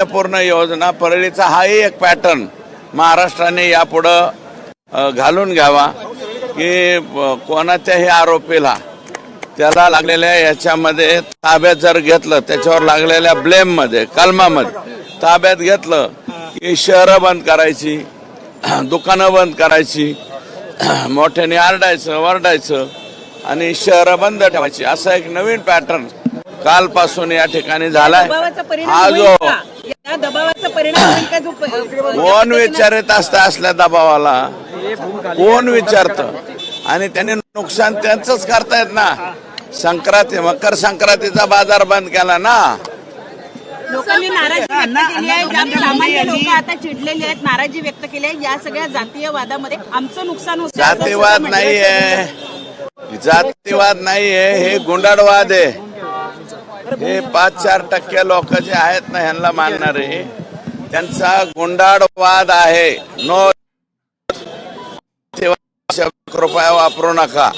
पूर्ण योजना परळीचा हाही एक पॅटर्न महाराष्ट्राने यापुढं घालून घ्यावा की कोणाच्याही आरोपीला त्याला लागलेल्या याच्यामध्ये ताब्यात जर घेतलं, त्याच्यावर लागलेल्या ब्लेममध्ये कलमामध्ये ताब्यात घेतलं की शहरं बंद करायची, दुकानं बंद करायची, मोठ्याने आरडायचं वरडायचं आणि शहरं बंद ठेवायची, असा एक नवीन पॅटर्न कालपासून या ठिकाणी झालाय. हा जो कोण विचारित असल्या दबावाला कोण विचारतं आणि त्यांनी नुकसान त्यांचंच करतायत ना. मकर संक्रांतीचा बाजार बंद केला ना. लोकांनी नाराजी व्यक्त केली आहे, सामान्य लोक आता चिडलेले आहेत, नाराजी व्यक्त केली आहे. या सगळ्या जातीयवादामध्ये आमचं नुकसान होतं. जातीवाद नाहीये, जातीवाद नाहीये, हे गुंडाळवाद आहे. हे 5-4% लोक जे आहेत ना ह्यांना मानणारे, त्यांचा गुंडाळवाद आहे. नो कृपया वापरू नका.